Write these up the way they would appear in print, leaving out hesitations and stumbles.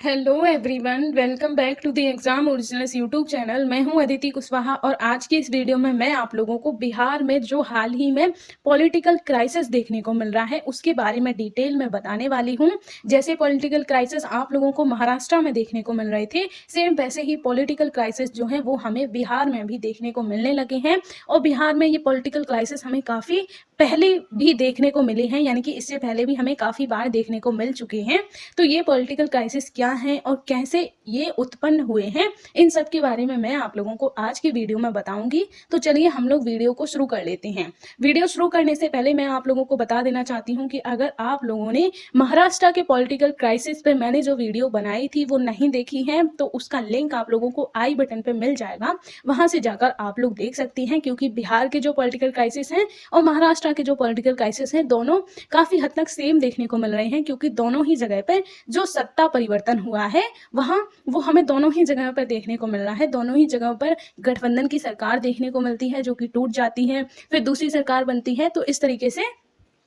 Hello everyone, welcome back to the exam originals YouTube channel. मैं हूं अदिति कुशवाहा और आज की इस वीडियो में मैं आप लोगों को बिहार में जो हाल ही में पॉलिटिकल क्राइसिस देखने को मिल रहा है उसके बारे में डिटेल में बताने वाली हूं। जैसे पॉलिटिकल क्राइसिस आप लोगों को महाराष्ट्र में देखने को मिल रहे थे, सेम वैसे ही पॉलिटिकल क्राइसिस जो है वो हमें बिहार में भी देखने को मिलने लगे हैं। और बिहार में ये पॉलिटिकल क्राइसिस हमें काफ़ी पहले भी देखने को मिले हैं, यानी कि इससे पहले भी हमें काफ़ी बार देखने को मिल चुके हैं। तो ये पॉलिटिकल क्राइसिस क्या हैं और कैसे ये उत्पन्न हुए हैं, इन सब के बारे में मैं आप लोगों को आज की वीडियो में बताऊंगी। तो चलिए हम लोग वीडियो को शुरू कर लेते हैं। वीडियो शुरू करने से पहले मैं आप लोगों को बता देना चाहती हूँ कि अगर आप लोगों ने महाराष्ट्र के पॉलिटिकल क्राइसिस पे मैंने जो वीडियो बनाई थी वो नहीं देखी है तो उसका लिंक आप लोगों को आई बटन पे मिल जाएगा, वहां से जाकर आप लोग देख सकती हैं। क्योंकि बिहार के जो पॉलिटिकल क्राइसिस हैं और महाराष्ट्र के जो पॉलिटिकल क्राइसिस हैं दोनों काफी हद तक सेम देखने को मिल रहे हैं, क्योंकि दोनों ही जगह पे जो सत्ता परिवर्तन हुआ है वहां वो हमें दोनों ही जगह पर देखने को मिल रहा है। दोनों ही जगहों पर गठबंधन की सरकार देखने को मिलती है जो कि टूट जाती है, फिर दूसरी सरकार बनती है। तो इस तरीके से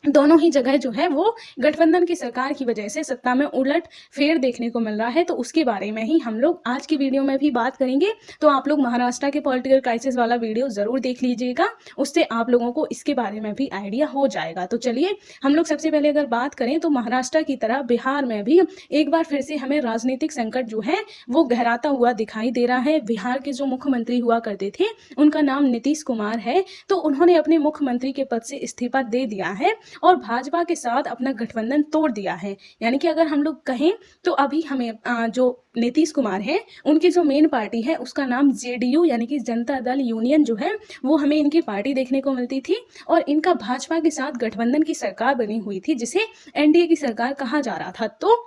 दोनों ही जगह जो है वो गठबंधन की सरकार की वजह से सत्ता में उलट फेर देखने को मिल रहा है। तो उसके बारे में ही हम लोग आज की वीडियो में भी बात करेंगे। तो आप लोग महाराष्ट्र के पॉलिटिकल क्राइसिस वाला वीडियो जरूर देख लीजिएगा, उससे आप लोगों को इसके बारे में भी आइडिया हो जाएगा। तो चलिए हम लोग सबसे पहले अगर बात करें तो महाराष्ट्र की तरह बिहार में भी एक बार फिर से हमें राजनीतिक संकट जो है वो गहराता हुआ दिखाई दे रहा है। बिहार के जो मुख्यमंत्री हुआ करते थे उनका नाम नीतीश कुमार है, तो उन्होंने अपने मुख्यमंत्री के पद से इस्तीफा दे दिया है और भाजपा के साथ अपना गठबंधन तोड़ दिया है। यानी कि अगर हम लोग कहें तो अभी हमें जो नीतीश कुमार है उनकी जो मेन पार्टी है उसका नाम जेडीयू यानी कि जनता दल यूनियन जो है वो हमें इनकी पार्टी देखने को मिलती थी। और इनका भाजपा के साथ गठबंधन की सरकार बनी हुई थी जिसे एनडीए की सरकार कहा जा रहा था। तो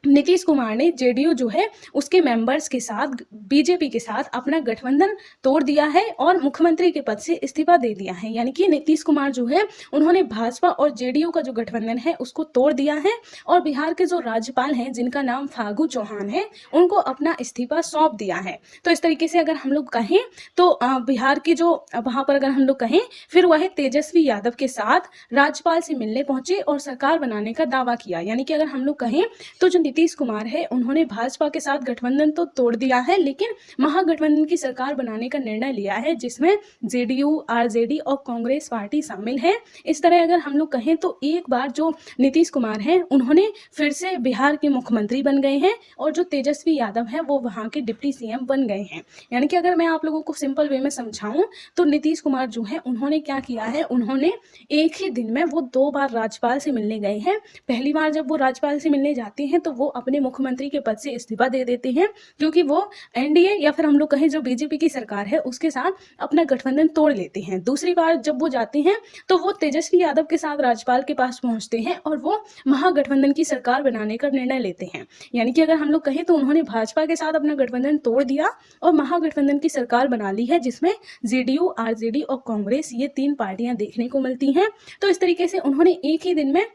नीतीश कुमार ने जेडीयू जो है उसके मेंबर्स के साथ बीजेपी के साथ अपना गठबंधन तोड़ दिया है और मुख्यमंत्री के पद से इस्तीफा दे दिया है। यानी कि नीतीश कुमार जो है उन्होंने भाजपा और जेडीयू का जो गठबंधन है उसको तोड़ दिया है और बिहार के जो राज्यपाल हैं जिनका नाम फागू चौहान है उनको अपना इस्तीफा सौंप दिया है। तो इस तरीके से अगर हम लोग कहें तो बिहार की जो वहां पर अगर हम लोग कहें फिर वह तेजस्वी यादव के साथ राज्यपाल से मिलने पहुंचे और सरकार बनाने का दावा किया। यानी कि अगर हम लोग कहें तो जो नीतीश कुमार है उन्होंने भाजपा के साथ गठबंधन तो तोड़ दिया है लेकिन महागठबंधन की सरकार बनाने का निर्णय लिया है जिसमें जेडीयू, आरजेडी और कांग्रेस पार्टी शामिल है। इस तरह अगर हम लोग कहें तो एक बार जो नीतीश कुमार हैं उन्होंने फिर से बिहार के मुख्यमंत्री बन गए हैं और जो तेजस्वी यादव हैं वो वहां के डिप्टी सीएम बन गए हैं। यानी कि अगर मैं आप लोगों को सिंपल वे में समझाऊं तो नीतीश कुमार जो है उन्होंने क्या किया है, उन्होंने एक ही दिन में वो 2 बार राज्यपाल से मिलने गए हैं। पहली बार जब वो राज्यपाल से मिलने जाते हैं तो वो अपने मुख्यमंत्री के पद से इस्तीफा दे देते हैं क्योंकि वो एनडीए या फिर हम लोग कहें जो बीजेपी की सरकार है उसके साथ अपना गठबंधन तोड़ लेते हैं। दूसरी बार जब वो जाते हैं तो वो तेजस्वी यादव के साथ राज्यपाल के पास पहुंचते हैं और वो महागठबंधन की सरकार बनाने का निर्णय लेते हैं। यानी कि अगर हम लोग कहें तो उन्होंने भाजपा के साथ अपना गठबंधन तोड़ दिया और महागठबंधन की सरकार बना ली है जिसमें जेडीयू, आरजेडी और कांग्रेस ये 3 पार्टियां देखने को मिलती हैं। तो इस तरीके से उन्होंने एक ही दिन में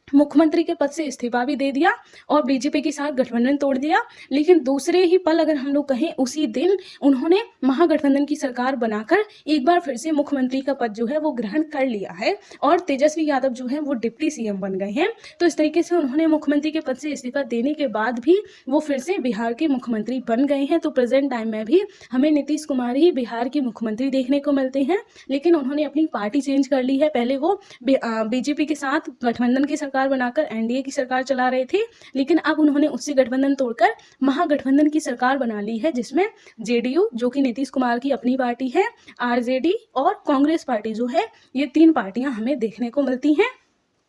मुख्यमंत्री के पद से इस्तीफा भी दे दिया और बीजेपी के साथ गठबंधन तोड़ दिया। लेकिन दूसरे ही पल अगर हम लोग कहें उसी दिन उन्होंने महागठबंधन की सरकार बनाकर एक बार फिर से मुख्यमंत्री का पद जो है वो ग्रहण कर लिया है और तेजस्वी यादव जो है वो डिप्टी सीएम बन गए हैं। तो इस तरीके से उन्होंने मुख्यमंत्री के पद से इस्तीफा देने के बाद भी वो फिर से बिहार के मुख्यमंत्री बन गए हैं। तो प्रेजेंट टाइम में भी हमें नीतीश कुमार ही बिहार के मुख्यमंत्री देखने को मिलते हैं, लेकिन उन्होंने अपनी पार्टी चेंज कर ली है। पहले वो बीजेपी के साथ गठबंधन की सरकार बनाकर एनडीए की सरकार चला रहे थे, लेकिन अब उन्होंने उससे गठबंधन तोड़कर महागठबंधन की सरकार बना ली है जिसमें जेडीयू जो कि नीतीश कुमार की अपनी पार्टी है, आरजेडी और कांग्रेस पार्टी जो है ये 3 पार्टियां हमें देखने को मिलती हैं।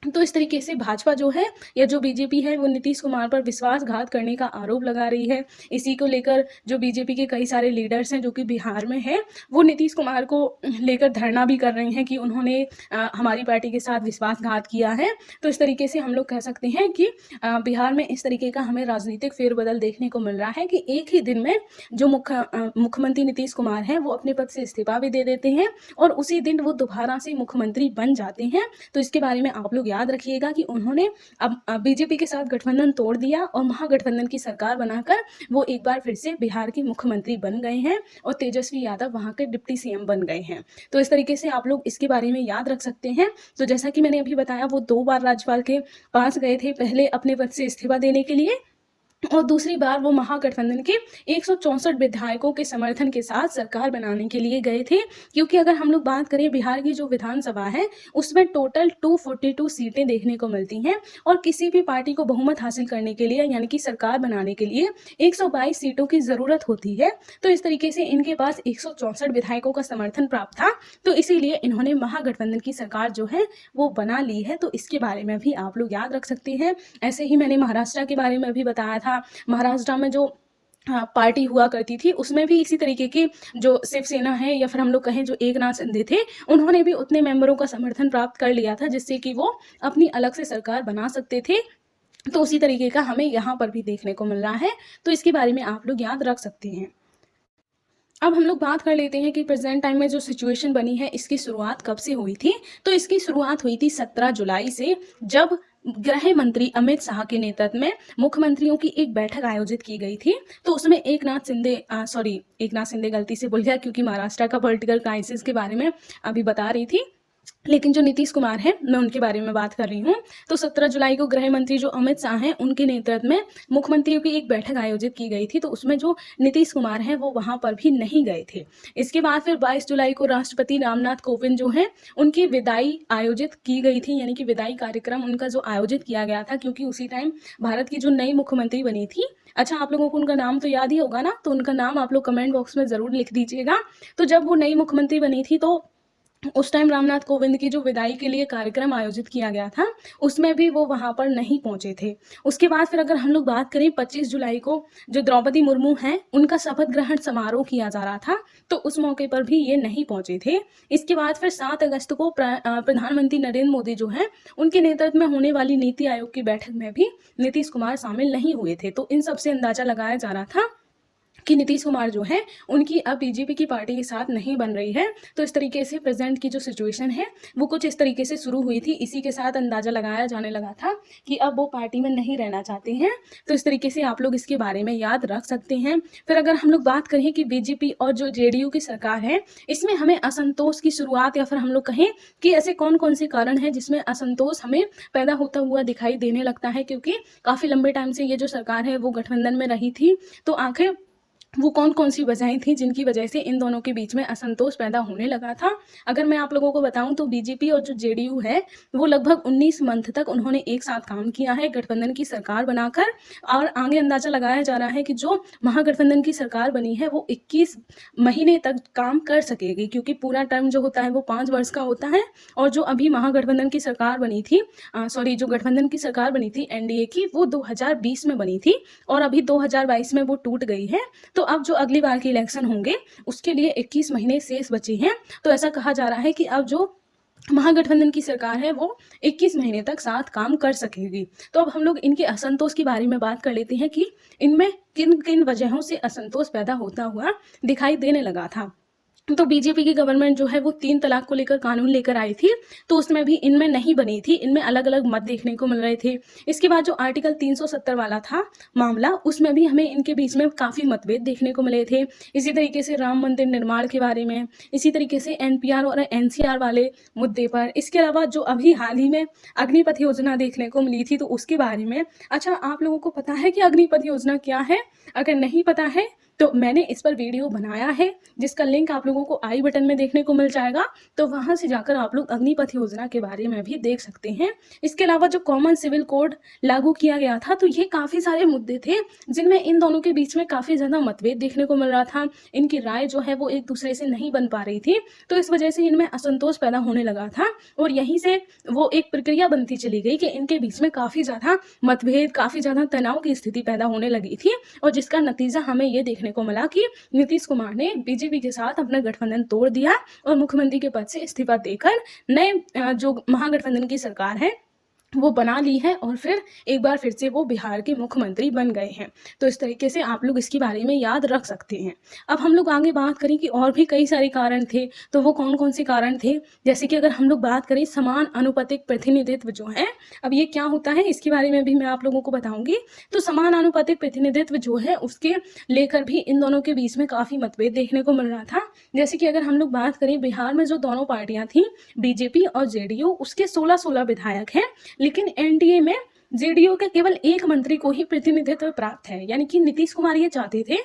तो इस तरीके से भाजपा जो है या जो बीजेपी है वो नीतीश कुमार पर विश्वासघात करने का आरोप लगा रही है। इसी को लेकर जो बीजेपी के कई सारे लीडर्स हैं जो कि बिहार में हैं वो नीतीश कुमार को लेकर धरना भी कर रहे हैं कि उन्होंने हमारी पार्टी के साथ विश्वासघात किया है। तो इस तरीके से हम लोग कह सकते हैं कि बिहार में इस तरीके का हमें राजनीतिक फेरबदल देखने को मिल रहा है कि एक ही दिन में जो मुख्यमंत्री नीतीश कुमार हैं वो अपने पद से इस्तीफा भी दे देते हैं और उसी दिन वो दोबारा से मुख्यमंत्री बन जाते हैं। तो इसके बारे में आप लोग याद रखिएगा कि उन्होंने अब बीजेपी के साथ गठबंधन तोड़ दिया और महागठबंधन की सरकार बनाकर वो एक बार फिर से बिहार के मुख्यमंत्री बन गए हैं और तेजस्वी यादव वहां के डिप्टी सीएम बन गए हैं। तो इस तरीके से आप लोग इसके बारे में याद रख सकते हैं। तो जैसा कि मैंने अभी बताया वो 2 बार राज्यपाल के पास गए थे, पहले अपने पद से इस्तीफा देने के लिए और दूसरी बार वो महागठबंधन के 164 विधायकों के समर्थन के साथ सरकार बनाने के लिए गए थे। क्योंकि अगर हम लोग बात करें बिहार की जो विधानसभा है उसमें टोटल 242 सीटें देखने को मिलती हैं और किसी भी पार्टी को बहुमत हासिल करने के लिए यानी कि सरकार बनाने के लिए 122 सीटों की ज़रूरत होती है। तो इस तरीके से इनके पास 164 विधायकों का समर्थन प्राप्त था, तो इसीलिए इन्होंने महागठबंधन की सरकार जो है वो बना ली है। तो इसके बारे में भी आप लोग याद रख सकते हैं। ऐसे ही मैंने महाराष्ट्र के बारे में भी बताया था। महाराष्ट्र में जो पार्टी हुआ करती थी उसमें भी इसी तरीके की जो शिवसेना है या फिर हम लोग कहें जो एकनाथ शिंदे थे, उन्होंने भी उतने मेंबरों का समर्थन प्राप्त कर लिया था जिससे कि वो अपनी अलग से सरकार बना सकते थे। तो उसी तरीके का हमें यहाँ पर भी देखने को मिल रहा है, तो इसके बारे में आप लोग याद रख सकते हैं। अब हम लोग बात कर लेते हैं कि प्रेजेंट टाइम में जो सिचुएशन बनी है इसकी शुरुआत कब से हुई थी। तो इसकी शुरुआत हुई थी 17 जुलाई से, जब गृह मंत्री अमित शाह के नेतृत्व में मुख्यमंत्रियों की एक बैठक आयोजित की गई थी। तो उसमें एकनाथ शिंदे गलती से बोल गया क्योंकि महाराष्ट्र का पॉलिटिकल क्राइसिस के बारे में अभी बता रही थी, लेकिन जो नीतीश कुमार हैं मैं उनके बारे में बात कर रही हूँ। तो 17 जुलाई को गृह मंत्री जो अमित शाह हैं उनके नेतृत्व में मुख्यमंत्रियों की एक बैठक आयोजित की गई थी। तो उसमें जो नीतीश कुमार हैं वो वहां पर भी नहीं गए थे। इसके बाद फिर 22 जुलाई को राष्ट्रपति रामनाथ कोविंद जो हैं उनकी विदाई आयोजित की गई थी, यानी कि विदाई कार्यक्रम उनका जो आयोजित किया गया था, क्योंकि उसी टाइम भारत की जो नई मुख्यमंत्री बनी थी। अच्छा, आप लोगों को उनका नाम तो याद ही होगा ना, तो उनका नाम आप लोग कमेंट बॉक्स में जरूर लिख दीजिएगा। तो जब वो नई मुख्यमंत्री बनी थी तो उस टाइम रामनाथ कोविंद की जो विदाई के लिए कार्यक्रम आयोजित किया गया था उसमें भी वो वहां पर नहीं पहुंचे थे। उसके बाद फिर अगर हम लोग बात करें 25 जुलाई को जो द्रौपदी मुर्मू हैं उनका शपथ ग्रहण समारोह किया जा रहा था, तो उस मौके पर भी ये नहीं पहुंचे थे। इसके बाद फिर 7 अगस्त को प्रधानमंत्री नरेंद्र मोदी जो है उनके नेतृत्व में होने वाली नीति आयोग की बैठक में भी नीतीश कुमार शामिल नहीं हुए थे। तो इन सबसे अंदाजा लगाया जा रहा था कि नीतीश कुमार जो है उनकी अब बीजेपी की पार्टी के साथ नहीं बन रही है। तो इस तरीके से प्रेजेंट की जो सिचुएशन है वो कुछ इस तरीके से शुरू हुई थी। इसी के साथ अंदाजा लगाया जाने लगा था कि अब वो पार्टी में नहीं रहना चाहते हैं। तो इस तरीके से आप लोग इसके बारे में याद रख सकते हैं। फिर अगर हम लोग बात करें कि बीजेपी और जो जेडीयू की सरकार है इसमें हमें असंतोष की शुरुआत या फिर हम लोग कहें कि ऐसे कौन कौन से कारण हैं जिसमें असंतोष हमें पैदा होता हुआ दिखाई देने लगता है, क्योंकि काफ़ी लंबे टाइम से ये जो सरकार है वो गठबंधन में रही थी। तो आखिर वो कौन कौन सी वजहें थी जिनकी वजह से इन दोनों के बीच में असंतोष पैदा होने लगा था। अगर मैं आप लोगों को बताऊं तो बीजेपी और जो जेडीयू है वो लगभग 19 मंथ तक उन्होंने एक साथ काम किया है गठबंधन की सरकार बनाकर, और आगे अंदाजा लगाया जा रहा है कि जो महागठबंधन की सरकार बनी है वो 21 महीने तक काम कर सकेगी, क्योंकि पूरा टर्म जो होता है वो 5 वर्ष का होता है। और जो अभी महागठबंधन की सरकार बनी थी जो गठबंधन की सरकार बनी थी एनडीए की, वो 2020 में बनी थी और अभी 2022 में वो टूट गई है। तो अब जो अगली बार के इलेक्शन होंगे उसके लिए 21 महीने शेष बचे हैं। तो ऐसा कहा जा रहा है कि अब जो महागठबंधन की सरकार है वो 21 महीने तक साथ काम कर सकेगी। तो अब हम लोग इनके असंतोष के बारे में बात कर लेते हैं कि इनमें किन किन वजहों से असंतोष पैदा होता हुआ दिखाई देने लगा था। तो बीजेपी की गवर्नमेंट जो है वो 3 तलाक को लेकर कानून लेकर आई थी, तो उसमें भी इनमें नहीं बनी थी, इनमें अलग अलग मत देखने को मिल रहे थे। इसके बाद जो आर्टिकल 370 वाला था मामला, उसमें भी हमें इनके बीच में काफ़ी मतभेद देखने को मिले थे। इसी तरीके से राम मंदिर निर्माण के बारे में, इसी तरीके से एनपीआर और एनसीआर वाले मुद्दे पर, इसके अलावा जो अभी हाल ही में अग्निपथ योजना देखने को मिली थी तो उसके बारे में। अच्छा, आप लोगों को पता है कि अग्निपथ योजना क्या है? अगर नहीं पता है तो मैंने इस पर वीडियो बनाया है जिसका लिंक आप लोगों को आई बटन में देखने को मिल जाएगा, तो वहां से जाकर आप लोग अग्निपथ योजना के बारे में भी देख सकते हैं। इसके अलावा जो कॉमन सिविल कोड लागू किया गया था, तो ये काफ़ी सारे मुद्दे थे जिनमें इन दोनों के बीच में काफ़ी ज़्यादा मतभेद देखने को मिल रहा था। इनकी राय जो है वो एक दूसरे से नहीं बन पा रही थी, तो इस वजह से इनमें असंतोष पैदा होने लगा था और यहीं से वो एक प्रक्रिया बनती चली गई कि इनके बीच में काफ़ी ज़्यादा मतभेद, काफ़ी ज़्यादा तनाव की स्थिति पैदा होने लगी थी, और जिसका नतीजा हमें ये देखने को मिला कि नीतीश कुमार ने बीजेपी के साथ अपना गठबंधन तोड़ दिया और मुख्यमंत्री के पद से इस्तीफा देकर नए जो महागठबंधन की सरकार है वो बना ली है और फिर एक बार फिर से वो बिहार के मुख्यमंत्री बन गए हैं। तो इस तरीके से आप लोग इसके बारे में याद रख सकते हैं। अब हम लोग आगे बात करें कि और भी कई सारे कारण थे, तो वो कौन कौन से कारण थे। जैसे कि अगर हम लोग बात करें समान अनुपातिक प्रतिनिधित्व जो है, अब ये क्या होता है इसके बारे में भी मैं आप लोगों को बताऊंगी। तो समान अनुपातिक प्रतिनिधित्व जो है उसके लेकर भी इन दोनों के बीच में काफ़ी मतभेद देखने को मिल रहा था। जैसे कि अगर हम लोग बात करें बिहार में जो दोनों पार्टियां थी बीजेपी और जेडीयू, उसके 16-16 विधायक हैं, लेकिन एनडीए में जेडीयू के केवल एक मंत्री को ही प्रतिनिधित्व प्राप्त है। यानी कि नीतीश कुमार ये चाहते थे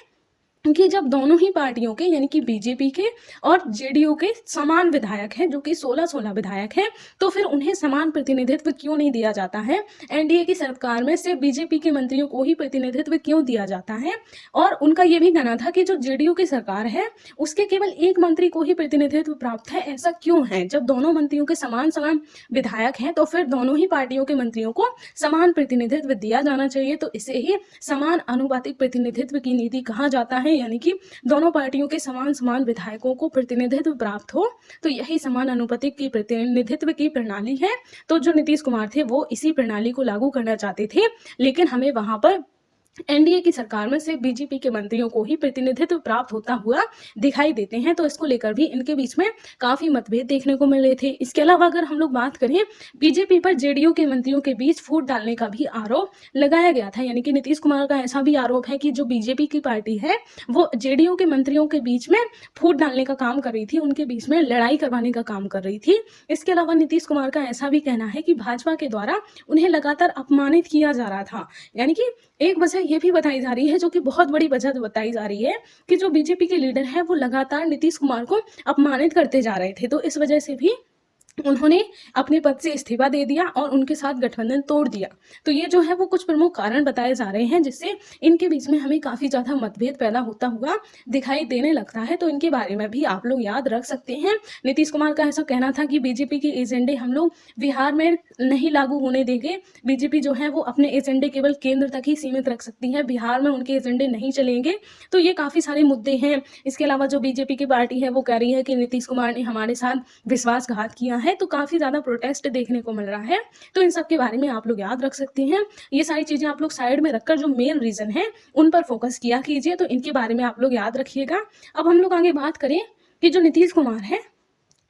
कि जब दोनों ही पार्टियों के यानी कि बीजेपी के और जेडीयू के समान विधायक हैं, जो कि 16-16 विधायक हैं, तो फिर उन्हें समान प्रतिनिधित्व क्यों नहीं दिया जाता है? एनडीए की सरकार में सिर्फ बीजेपी के मंत्रियों को ही प्रतिनिधित्व क्यों दिया जाता है? और उनका ये भी कहना था कि जो जेडीयू की सरकार है उसके केवल एक मंत्री को ही प्रतिनिधित्व प्राप्त है। ऐसा क्यों है? जब दोनों मंत्रियों के समान समान विधायक हैं तो फिर दोनों ही पार्टियों के मंत्रियों को समान प्रतिनिधित्व दिया जाना चाहिए। तो इसे ही समान अनुपातिक प्रतिनिधित्व की नीति कहा जाता है। यानी कि दोनों पार्टियों के समान समान विधायकों को प्रतिनिधित्व प्राप्त हो, तो यही समान अनुपातिक की प्रतिनिधित्व की प्रणाली है। तो जो नीतीश कुमार थे वो इसी प्रणाली को लागू करना चाहते थे, लेकिन हमें वहां पर एनडीए की सरकार में सिर्फ बीजेपी के मंत्रियों को ही प्रतिनिधित्व प्राप्त होता हुआ दिखाई देते हैं। तो इसको लेकर भी इनके बीच में काफी मतभेद देखने को मिल रहे थे। इसके अलावा अगर हम लोग बात करें, बीजेपी पर जेडीयू के मंत्रियों के बीच फूट डालने का भी आरोप लगाया गया था। यानी कि नीतीश कुमार का ऐसा भी आरोप है कि जो बीजेपी की पार्टी है वो जेडीयू के मंत्रियों के बीच में फूट डालने का काम कर रही थी, उनके बीच में लड़ाई करवाने का काम कर रही थी। इसके अलावा नीतीश कुमार का ऐसा भी कहना है कि भाजपा के द्वारा उन्हें लगातार अपमानित किया जा रहा था। यानी कि एक वजह ये भी बताई जा रही है, जो कि बहुत बड़ी वजह बताई जा रही है, कि जो बीजेपी के लीडर हैं वो लगातार नीतीश कुमार को अपमानित करते जा रहे थे। तो इस वजह से भी उन्होंने अपने पद से इस्तीफा दे दिया और उनके साथ गठबंधन तोड़ दिया। तो ये जो है वो कुछ प्रमुख कारण बताए जा रहे हैं, जिससे इनके बीच में हमें काफी ज्यादा मतभेद पैदा होता हुआ दिखाई देने लगता है। तो इनके बारे में भी आप लोग याद रख सकते हैं। नीतीश कुमार का ऐसा कहना था कि बीजेपी के एजेंडे हम लोग बिहार में नहीं लागू होने देंगे। बीजेपी जो है वो अपने एजेंडे केवल केंद्र तक ही सीमित रख सकती है, बिहार में उनके एजेंडे नहीं चलेंगे। तो ये काफी सारे मुद्दे हैं। इसके अलावा जो बीजेपी की पार्टी है वो कह रही है कि नीतीश कुमार ने हमारे साथ विश्वासघात किया है। तो काफी ज्यादा प्रोटेस्ट देखने को मिल रहा है। तो इन सब के बारे में आप लोग याद रख सकते हैं। ये सारी चीजें आप लोग साइड में रखकर जो मेन रीजन है उन पर फोकस किया कीजिए। तो इनके बारे में आप लोग याद रखिएगा। अब हम लोग आगे बात करें कि जो नीतीश कुमार है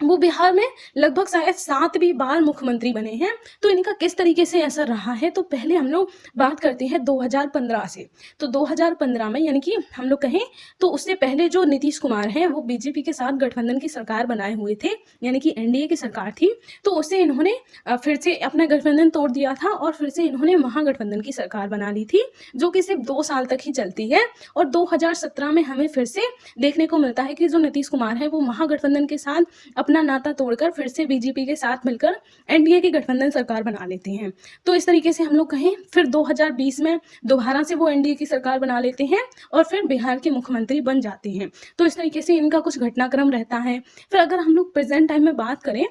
वो बिहार में लगभग शायद 7वीं बार मुख्यमंत्री बने हैं। तो इनका किस तरीके से असर रहा है, तो पहले हम लोग बात करते हैं 2015 से। तो 2015 में यानी कि हम लोग कहें तो उससे पहले जो नीतीश कुमार हैं वो बीजेपी के साथ गठबंधन की सरकार बनाए हुए थे, यानी कि एनडीए की सरकार थी। तो उससे इन्होंने फिर से अपना गठबंधन तोड़ दिया था और फिर से इन्होंने महागठबंधन की सरकार बना ली थी, जो कि सिर्फ 2 साल तक ही चलती है। और 2017 में हमें फिर से देखने को मिलता है कि जो नीतीश कुमार है वो महागठबंधन के साथ अपना नाता तोड़कर फिर से बीजेपी के साथ मिलकर एनडीए की गठबंधन सरकार बना लेते हैं। तो इस तरीके से हम लोग कहें फिर 2020 में दोबारा से वो एनडीए की सरकार बना लेते हैं और फिर बिहार के मुख्यमंत्री बन जाते हैं। तो इस तरीके से इनका कुछ घटनाक्रम रहता है। फिर अगर हम लोग प्रेजेंट टाइम में बात करें,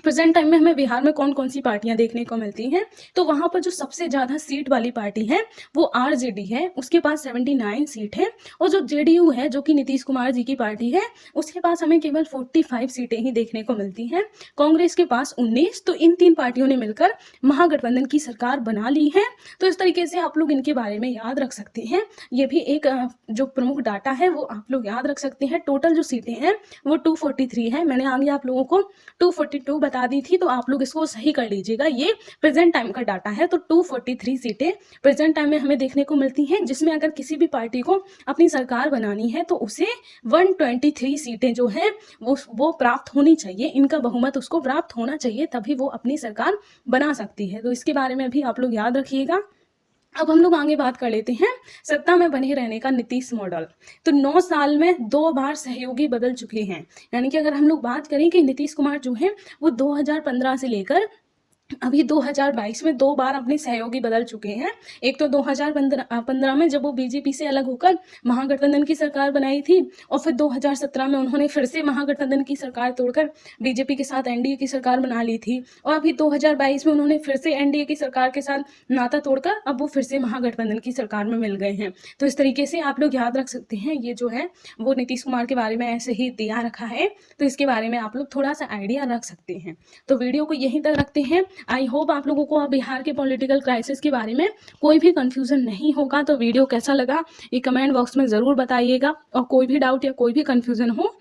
प्रेजेंट टाइम में हमें बिहार में कौन कौन सी पार्टियां देखने को मिलती हैं, तो वहां पर जो सबसे ज्यादा सीट वाली पार्टी है वो आरजेडी है, उसके पास 79 सीट है। और जो जेडीयू है, जो कि नीतीश कुमार जी की पार्टी है, उसके पास हमें केवल 45 सीटें ही देखने को मिलती हैं। कांग्रेस के पास 19। तो इन 3 पार्टियों ने मिलकर महागठबंधन की सरकार बना ली है। तो इस तरीके से आप लोग इनके बारे में याद रख सकते हैं। ये भी एक जो प्रमुख डाटा है वो आप लोग याद रख सकते हैं। टोटल जो सीटें हैं वो 243 है। मैंने आगे आप लोगों को 242 बता दी थी, तो आप लोग इसको सही कर लीजिएगा। ये प्रेजेंट टाइम का डाटा है। तो 243 सीटें प्रेजेंट टाइम में हमें देखने को मिलती हैं, जिसमें अगर किसी भी पार्टी को अपनी सरकार बनानी है तो उसे 123 सीटें जो है वो प्राप्त होनी चाहिए। इनका बहुमत उसको प्राप्त होना चाहिए, तभी वो अपनी सरकार बना सकती है। तो इसके बारे में भी आप लोग याद रखिएगा। अब हम लोग आगे बात कर लेते हैं सत्ता में बने रहने का नीतीश मॉडल। तो 9 साल में 2 बार सहयोगी बदल चुके हैं। यानी कि अगर हम लोग बात करें कि नीतीश कुमार जो है वो 2015 से लेकर अभी 2022 में 2 बार अपने सहयोगी बदल चुके हैं। एक तो 2015 में जब वो बीजेपी से अलग होकर महागठबंधन की सरकार बनाई थी, और फिर 2017 में उन्होंने फिर से महागठबंधन की सरकार तोड़कर बीजेपी के साथ एनडीए की सरकार बना ली थी। और अभी 2022 में उन्होंने फिर से एनडीए की सरकार के साथ नाता तोड़कर अब वो फिर से महागठबंधन की सरकार में मिल गए हैं। तो इस तरीके से आप लोग याद रख सकते हैं। ये जो है वो नीतीश कुमार के बारे में ऐसे ही दिया रखा है, तो इसके बारे में आप लोग थोड़ा सा आइडिया रख सकते हैं। तो वीडियो को यहीं तक रखते हैं। आई होप आप लोगों को बिहार के पॉलिटिकल क्राइसिस के बारे में कोई भी कंफ्यूजन नहीं होगा। तो वीडियो कैसा लगा ये कमेंट बॉक्स में ज़रूर बताइएगा, और कोई भी डाउट या कोई भी कंफ्यूजन हो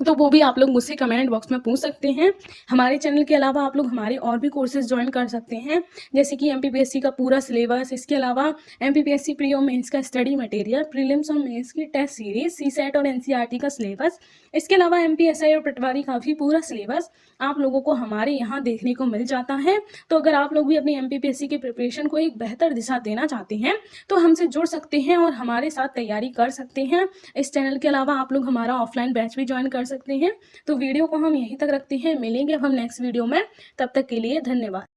तो वो भी आप लोग मुझसे कमेंट बॉक्स में पूछ सकते हैं। हमारे चैनल के अलावा आप लोग हमारे और भी कोर्सेज ज्वाइन कर सकते हैं, जैसे कि एमपीपीएससी का पूरा सिलेबस, इसके अलावा एमपीपीएससी प्री और मेंस का स्टडी मटेरियल, प्रीलिम्स और मेंस की टेस्ट सीरीज, सीसेट और एनसीईआरटी का सिलेबस, इसके अलावा एमपीएसआई और पटवारी का भी पूरा सिलेबस आप लोगों को हमारे यहाँ देखने को मिल जाता है। तो अगर आप लोग भी अपनी एमपीपीएससी की प्रिपरेशन को एक बेहतर दिशा देना चाहते हैं तो हमसे जुड़ सकते हैं और हमारे साथ तैयारी कर सकते हैं। इस चैनल के अलावा आप लोग हमारा ऑफलाइन बैच भी ज्वाइन कर सकते हैं। तो वीडियो को हम यहीं तक रखते हैं, मिलेंगे अब हम नेक्स्ट वीडियो में, तब तक के लिए धन्यवाद।